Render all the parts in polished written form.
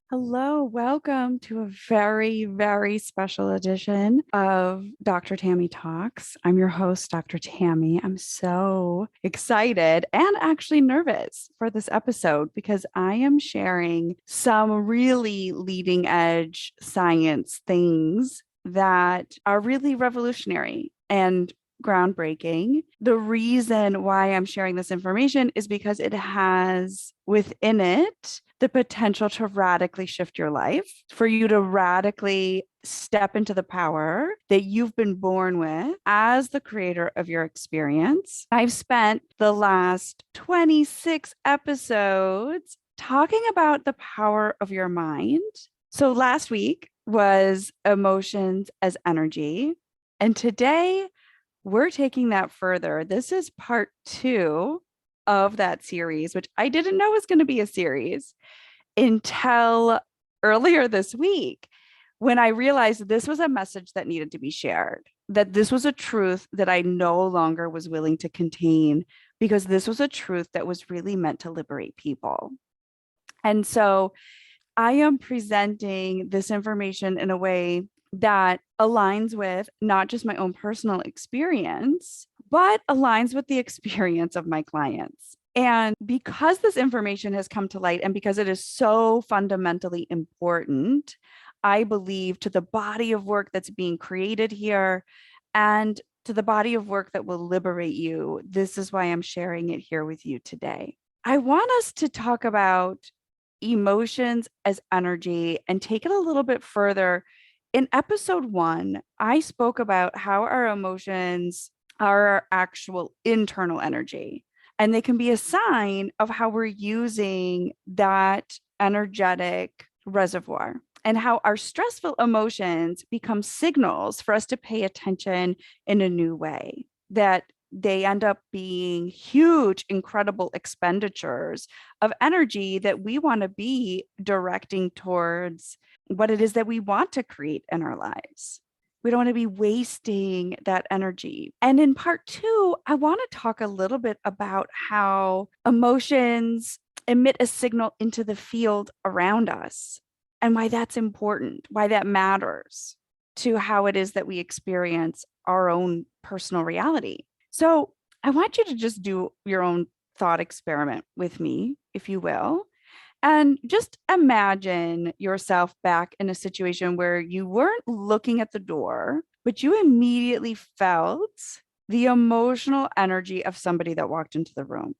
Hello, welcome to a very, very special edition of Dr. Tami Talks. I'm your host, Dr. Tami. I'm so excited and actually nervous for this episode because I am sharing some really leading edge science things that are really revolutionary and groundbreaking. The reason why I'm sharing this information is because it has within it the potential to radically shift your life, for you to radically step into the power that you've been born with as the creator of your experience. I've spent the last 26 episodes talking about the power of your mind. So last week was emotions as energy. And today we're taking that further. This is part two of that series, which I didn't know was going to be a series until earlier this week when I realized this was a message that needed to be shared, that this was a truth that I no longer was willing to contain because this was a truth that was really meant to liberate people. And so I am presenting this information in a way that aligns with not just my own personal experience, but aligns with the experience of my clients. And because this information has come to light and because it is so fundamentally important, I believe to the body of work that's being created here and to the body of work that will liberate you, this is why I'm sharing it here with you today. I want us to talk about emotions as energy and take it a little bit further. In episode one, I spoke about how our emotions are our actual internal energy, and they can be a sign of how we're using that energetic reservoir, and how our stressful emotions become signals for us to pay attention in a new way, that they end up being huge, incredible expenditures of energy that we want to be directing towards what it is that we want to create in our lives. We don't want to be wasting that energy. And in part two, I want to talk a little bit about how emotions emit a signal into the field around us and why that's important, why that matters to how it is that we experience our own personal reality. So I want you to just do your own thought experiment with me, if you will. And just imagine yourself back in a situation where you weren't looking at the door, but you immediately felt the emotional energy of somebody that walked into the room,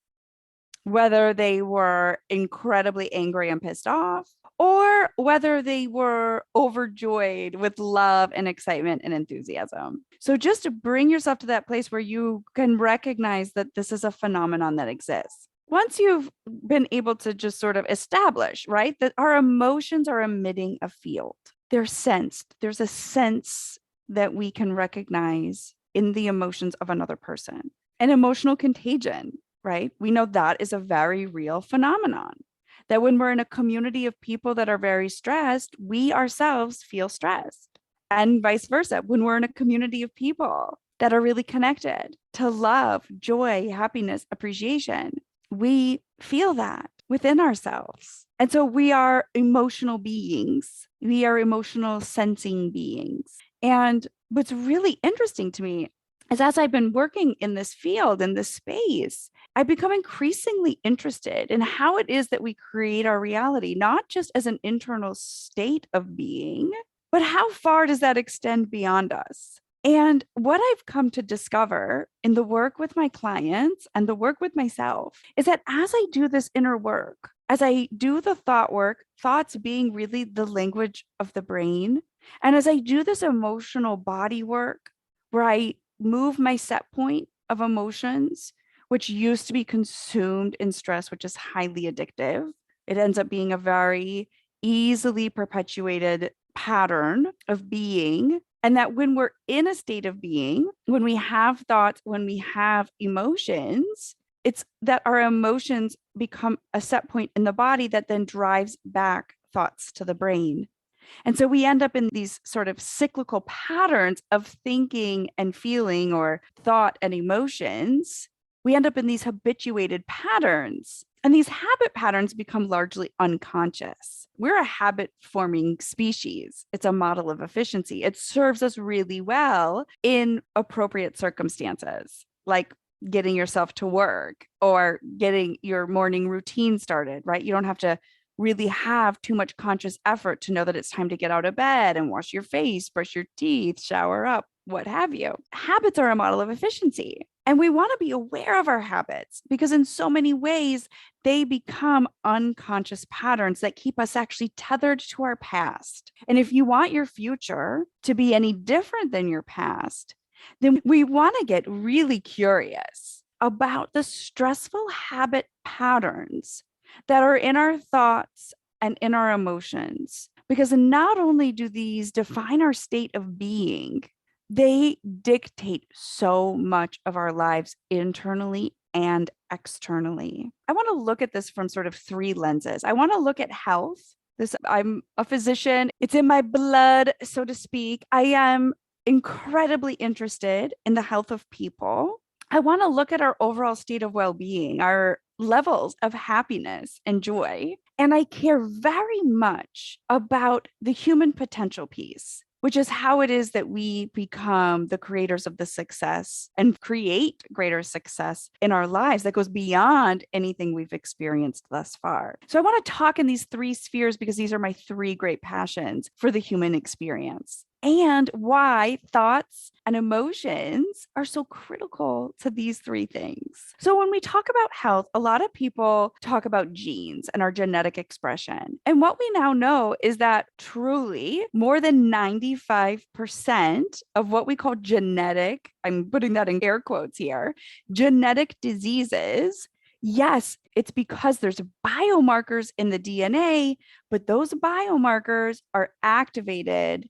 whether they were incredibly angry and pissed off, or whether they were overjoyed with love and excitement and enthusiasm. So just to bring yourself to that place where you can recognize that this is a phenomenon that exists. Once you've been able to just sort of establish, right, that our emotions are emitting a field, they're sensed. There's a sense that we can recognize in the emotions of another person. An emotional contagion, right? We know that is a very real phenomenon. That when we're in a community of people that are very stressed, we ourselves feel stressed. And vice versa. When we're in a community of people that are really connected to love, joy, happiness, appreciation, we feel that within ourselves. And so we are emotional beings. We are emotional sensing beings. And what's really interesting to me is as I've been working in this field, in this space, I've become increasingly interested in how it is that we create our reality, not just as an internal state of being, but how far does that extend beyond us? And what I've come to discover in the work with my clients and the work with myself is that as I do this inner work, as I do the thought work, thoughts being really the language of the brain, and as I do this emotional body work where I move my set point of emotions, which used to be consumed in stress, which is highly addictive, it ends up being a very easily perpetuated pattern of being. And that when we're in a state of being, when we have thoughts, when we have emotions, it's that our emotions become a set point in the body that then drives back thoughts to the brain. And so we end up in these sort of cyclical patterns of thinking and feeling or thought and emotions, we end up in these habituated patterns. And these habit patterns become largely unconscious. We're a habit forming species. It's a model of efficiency. It serves us really well in appropriate circumstances, like getting yourself to work or getting your morning routine started, right? You don't have to really have too much conscious effort to know that it's time to get out of bed and wash your face, brush your teeth, shower up, what have you. Habits are a model of efficiency. And we want to be aware of our habits because, in so many ways, they become unconscious patterns that keep us actually tethered to our past. And if you want your future to be any different than your past, then we want to get really curious about the stressful habit patterns that are in our thoughts and in our emotions. Because not only do these define our state of being, they dictate so much of our lives internally and externally. I want to look at this from sort of three lenses. I want to look at health. I'm a physician. It's in my blood, so to speak. I am incredibly interested in the health of people. I want to look at our overall state of well-being, our levels of happiness and joy. And I care very much about the human potential piece, which is how it is that we become the creators of the success and create greater success in our lives that goes beyond anything we've experienced thus far. So I want to talk in these three spheres because these are my three great passions for the human experience, and why thoughts and emotions are so critical to these three things. So when we talk about health, a lot of people talk about genes and our genetic expression. And what we now know is that truly more than 95% of what we call genetic, I'm putting that in air quotes here, genetic diseases, yes, it's because there's biomarkers in the DNA, but those biomarkers are activated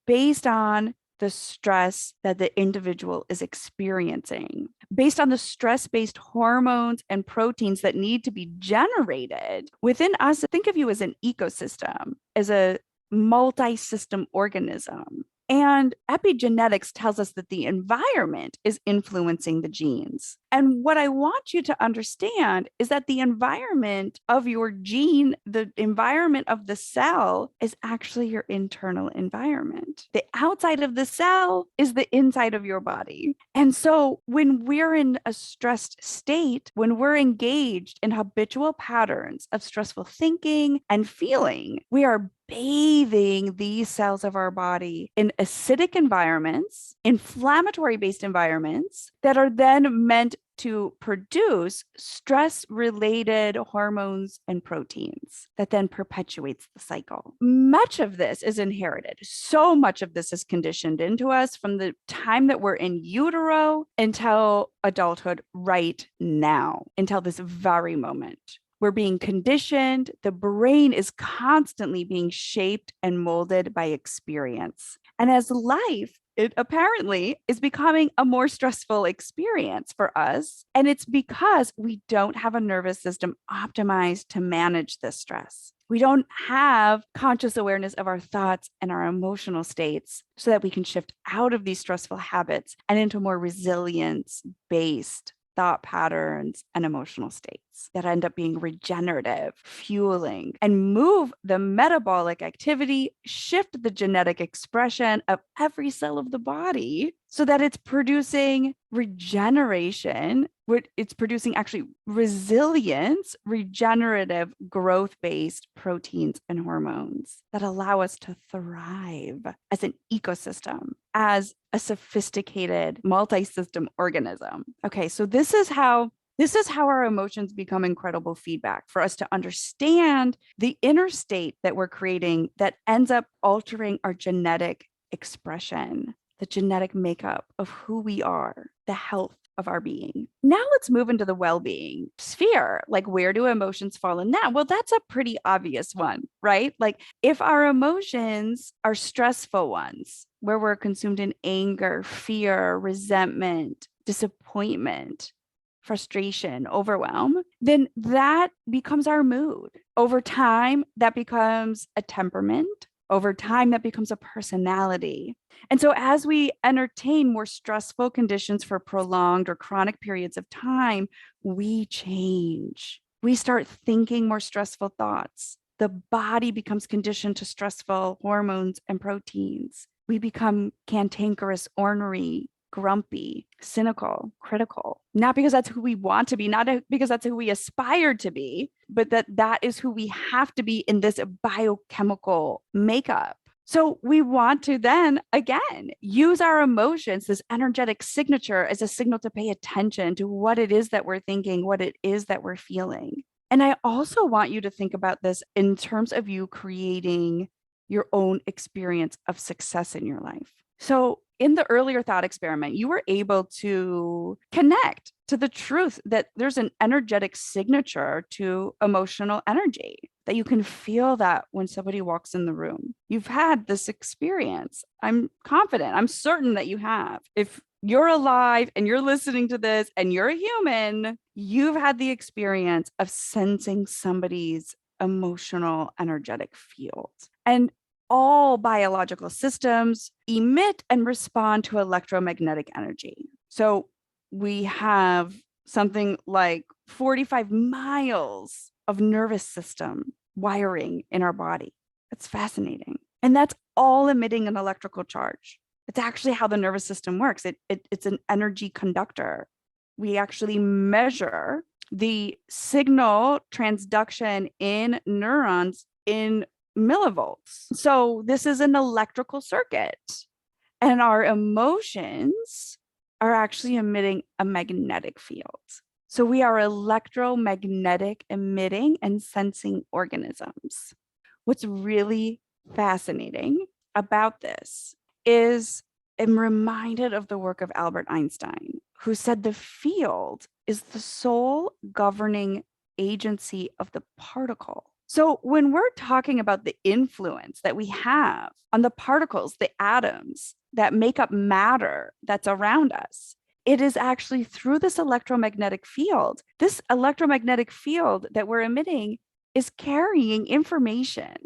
based on the stress that the individual is experiencing, based on the stress-based hormones and proteins that need to be generated within us. Think of you as an ecosystem, as a multi-system organism. And epigenetics tells us that the environment is influencing the genes. And what I want you to understand is that the environment of your gene, the environment of the cell, is actually your internal environment. The outside of the cell is the inside of your body. And so when we're in a stressed state, when we're engaged in habitual patterns of stressful thinking and feeling, we are bathing these cells of our body in acidic environments, inflammatory based environments that are then meant to produce stress related hormones and proteins that then perpetuates the cycle. Much of this is inherited. So much of this is conditioned into us from the time that we're in utero until adulthood right now, until this very moment. We're being conditioned. The brain is constantly being shaped and molded by experience. And as life, it apparently is becoming a more stressful experience for us. And it's because we don't have a nervous system optimized to manage this stress. We don't have conscious awareness of our thoughts and our emotional states so that we can shift out of these stressful habits and into more resilience-based thought patterns and emotional states that end up being regenerative, fueling, and move the metabolic activity, shift the genetic expression of every cell of the body so that it's producing regeneration, it's producing actually resilience, regenerative, growth-based proteins and hormones that allow us to thrive as an ecosystem, as a sophisticated multi-system organism. Okay, so this is how our emotions become incredible feedback for us to understand the inner state that we're creating that ends up altering our genetic expression, the genetic makeup of who we are, the health of our being. Now let's move into the well-being sphere. Like, where do emotions fall in that? Well, that's a pretty obvious one, right? Like, if our emotions are stressful ones, where we're consumed in anger, fear, resentment, disappointment, frustration, overwhelm, then that becomes our mood. Over time, that becomes a temperament. Over time, that becomes a personality. And so, as we entertain more stressful conditions for prolonged or chronic periods of time, we change. We start thinking more stressful thoughts. The body becomes conditioned to stressful hormones and proteins. We become cantankerous, ornery, grumpy, cynical, critical, not because that's who we want to be, not because that's who we aspire to be, but that is who we have to be in this biochemical makeup. So we want to then again use our emotions, this energetic signature, as a signal to pay attention to what it is that we're thinking, what it is that we're feeling. And I also want you to think about this in terms of you creating your own experience of success in your life. So in the earlier thought experiment, you were able to connect to the truth that there's an energetic signature to emotional energy, that you can feel that when somebody walks in the room. You've had this experience. I'm confident, I'm certain that you have. If you're alive and you're listening to this and you're a human, you've had the experience of sensing somebody's emotional, energetic field. And all biological systems emit and respond to electromagnetic energy. So we have something like 45 miles of nervous system wiring in our body. That's fascinating. And that's all emitting an electrical charge. It's actually how the nervous system works. It's an energy conductor. We actually measure the signal transduction in neurons in millivolts. So this is an electrical circuit, and our emotions are actually emitting a magnetic field. So we are electromagnetic emitting and sensing organisms. What's really fascinating about this is I'm reminded of the work of Albert Einstein, who said the field is the sole governing agency of the particle. So when we're talking about the influence that we have on the particles, the atoms that make up matter that's around us, it is actually through this electromagnetic field. This electromagnetic field that we're emitting is carrying information,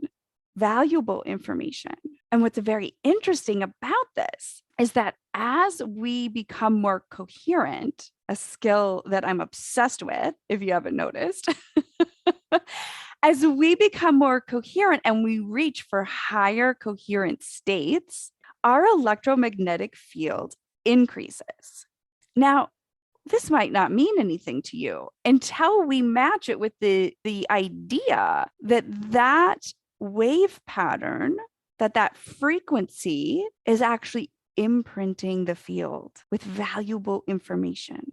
valuable information. And what's very interesting about this is that as we become more coherent, a skill that I'm obsessed with, if you haven't noticed, as we become more coherent and we reach for higher coherent states, our electromagnetic field increases. Now, this might not mean anything to you until we match it with the idea that that wave pattern, that frequency is actually imprinting the field with valuable information.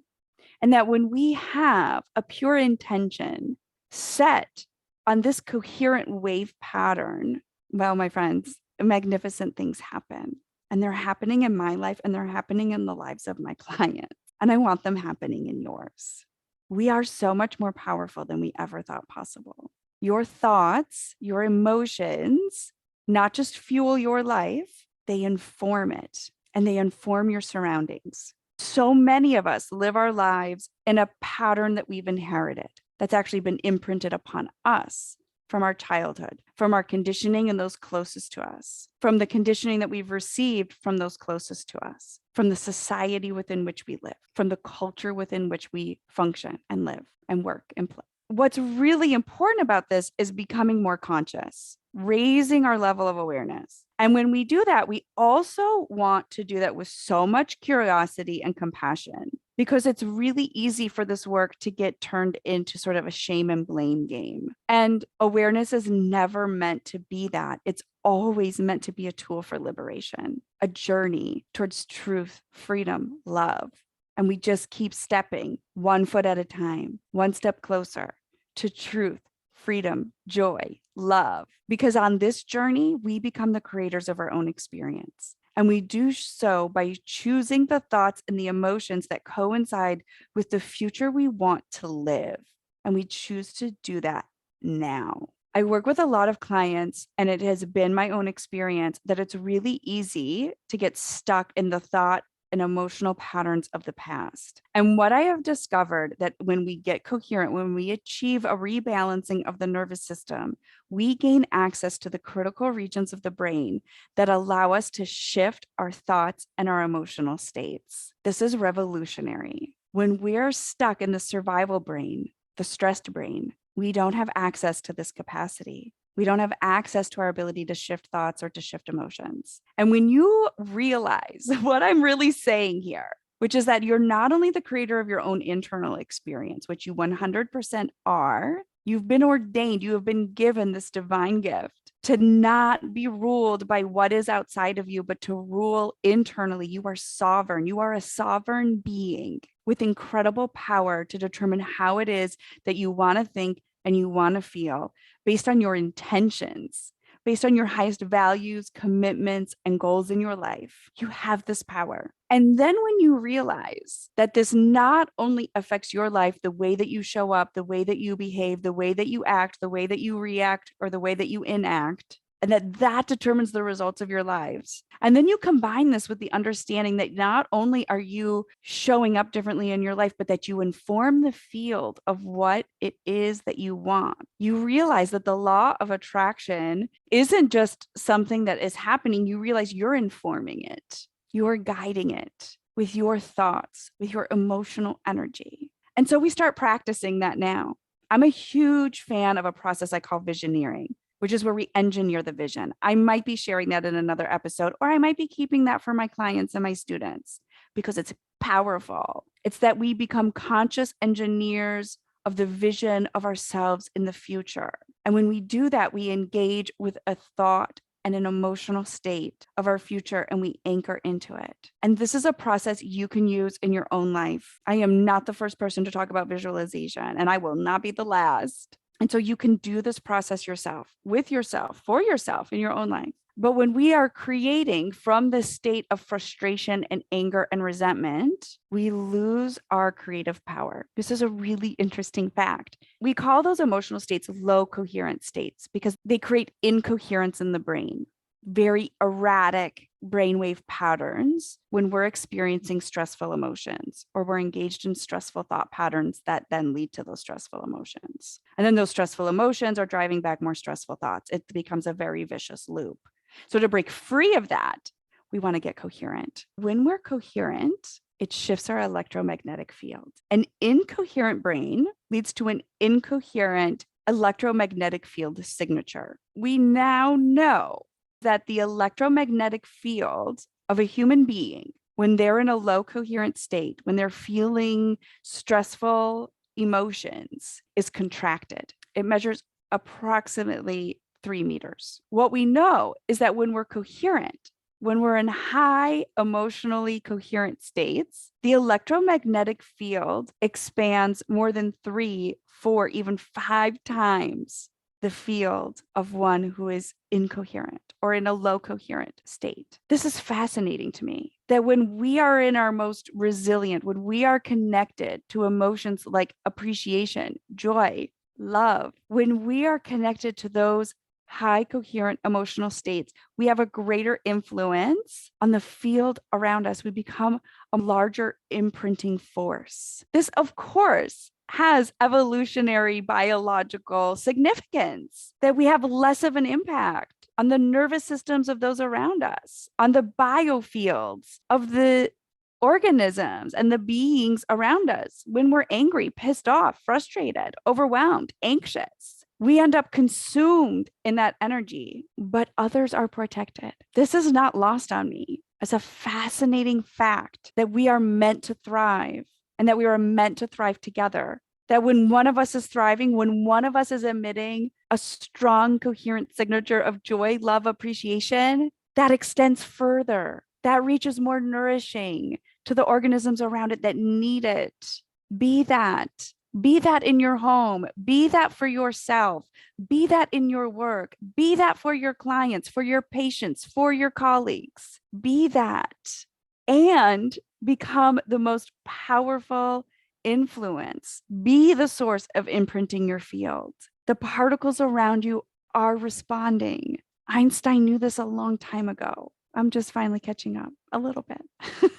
And that when we have a pure intention set on this coherent wave pattern, well, my friends, magnificent things happen. And they're happening in my life and they're happening in the lives of my clients. And I want them happening in yours. We are so much more powerful than we ever thought possible. Your thoughts, your emotions, not just fuel your life, they inform it and they inform your surroundings. So many of us live our lives in a pattern that we've inherited, that's actually been imprinted upon us from our childhood, from our conditioning and those closest to us, from the conditioning that we've received from those closest to us, from the society within which we live, from the culture within which we function and live and work and play. What's really important about this is becoming more conscious, raising our level of awareness. And when we do that, we also want to do that with so much curiosity and compassion, because it's really easy for this work to get turned into sort of a shame and blame game. And awareness is never meant to be that. It's always meant to be a tool for liberation, a journey towards truth, freedom, love. And we just keep stepping one foot at a time, one step closer to truth, freedom, joy, love. Because on this journey, we become the creators of our own experience. And we do so by choosing the thoughts and the emotions that coincide with the future we want to live. And we choose to do that now. I work with a lot of clients, and it has been my own experience that it's really easy to get stuck in the thought and emotional patterns of the past. And what I have discovered that when we get coherent, when we achieve a rebalancing of the nervous system, we gain access to the critical regions of the brain that allow us to shift our thoughts and our emotional states. This is revolutionary. When we're stuck in the survival brain, the stressed brain, we don't have access to this capacity. We don't have access to our ability to shift thoughts or to shift emotions. And when you realize what I'm really saying here, which is that you're not only the creator of your own internal experience, which you 100% are, you've been ordained, you have been given this divine gift to not be ruled by what is outside of you, but to rule internally. You are sovereign. You are a sovereign being with incredible power to determine how it is that you want to think and you want to feel based on your intentions, based on your highest values, commitments, and goals in your life. You have this power. And then when you realize that this not only affects your life, the way that you show up, the way that you behave, the way that you act, the way that you react, or the way that you enact, and that determines the results of your lives. And then you combine this with the understanding that not only are you showing up differently in your life, but that you inform the field of what it is that you want. You realize that the law of attraction isn't just something that is happening. You realize you're informing it. You're guiding it with your thoughts, with your emotional energy. And so we start practicing that now. I'm a huge fan of a process I call visioneering, which is where we engineer the vision. I might be sharing that in another episode, or I might be keeping that for my clients and my students because it's powerful. It's that we become conscious engineers of the vision of ourselves in the future. And when we do that, we engage with a thought and an emotional state of our future, and we anchor into it. And this is a process you can use in your own life. I am not the first person to talk about visualization, and I will not be the last. And so you can do this process yourself, with yourself, for yourself in your own life. But when we are creating from this state of frustration and anger and resentment, we lose our creative power. This is a really interesting fact. We call those emotional states low coherent states because they create incoherence in the brain, very erratic brainwave patterns when we're experiencing stressful emotions or we're engaged in stressful thought patterns that then lead to those stressful emotions. And then those stressful emotions are driving back more stressful thoughts. It becomes a very vicious loop. So to break free of that, we want to get coherent. When we're coherent, it shifts our electromagnetic field. An incoherent brain leads to an incoherent electromagnetic field signature. We now know that the electromagnetic field of a human being, when they're in a low coherent state, when they're feeling stressful emotions, is contracted. It measures approximately 3 meters. What we know is that when we're coherent, when we're in high emotionally coherent states, the electromagnetic field expands more than 3, 4, even 5 times the field of one who is incoherent or in a low coherent state. This is fascinating to me, that when we are in our most resilient, when we are connected to emotions like appreciation, joy, love, when we are connected to those high coherent emotional states, we have a greater influence on the field around us. We become a larger imprinting force. This, of course, has evolutionary biological significance, that we have less of an impact on the nervous systems of those around us, on the biofields of the organisms and the beings around us. When we're angry, pissed off, frustrated, overwhelmed, anxious, we end up consumed in that energy, but others are protected. This is not lost on me. It's a fascinating fact that we are meant to thrive and that we are meant to thrive together. That when one of us is thriving, when one of us is emitting a strong, coherent signature of joy, love, appreciation, that extends further. That reaches more nourishing to the organisms around it that need it. Be that. Be that in your home. Be that for yourself. Be that in your work. Be that for your clients, for your patients, for your colleagues. Be that. And become the most powerful influence. Be the source of imprinting your field. The particles around you are responding. Einstein knew this a long time ago. I'm just finally catching up a little bit.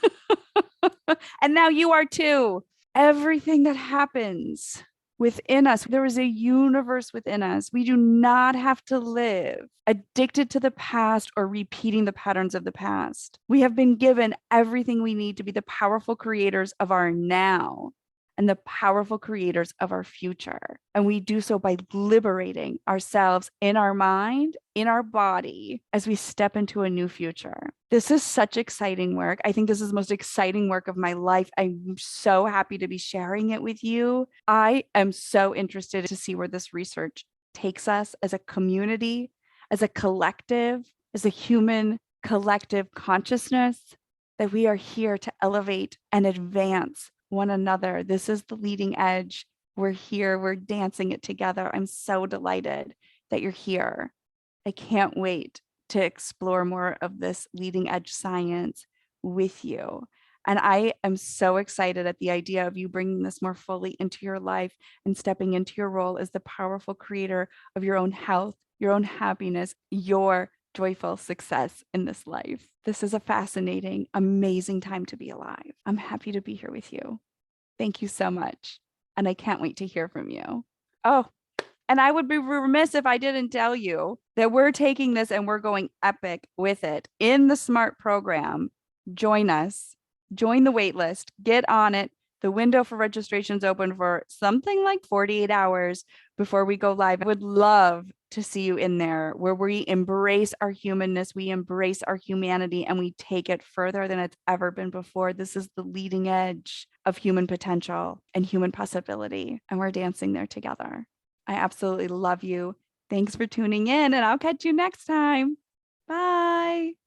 And now you are too. Everything that happens within us, there is a universe within us. We do not have to live addicted to the past or repeating the patterns of the past. We have been given everything we need to be the powerful creators of our now and the powerful creators of our future. And we do so by liberating ourselves in our mind, in our body, as we step into a new future. This is such exciting work. I think this is the most exciting work of my life. I'm so happy to be sharing it with you. I am so interested to see where this research takes us as a community, as a collective, as a human collective consciousness, that we are here to elevate and advance one another. This is the leading edge. We're here, we're dancing it together. I'm so delighted that you're here. I can't wait to explore more of this leading edge science with you. And I am so excited at the idea of you bringing this more fully into your life and stepping into your role as the powerful creator of your own health, your own happiness, your joyful success in this life. This is a fascinating, amazing time to be alive. I'm happy to be here with you. Thank you so much. And I can't wait to hear from you. Oh, and I would be remiss if I didn't tell you that we're taking this and we're going epic with it in the SMART program. Join us, join the wait list, get on it. The window for registration is open for something like 48 hours before we go live. I would love to see you in there, where we embrace our humanness, we embrace our humanity, and we take it further than it's ever been before. This is the leading edge of human potential and human possibility, and we're dancing there together. I absolutely love you. Thanks for tuning in, and I'll catch you next time. Bye.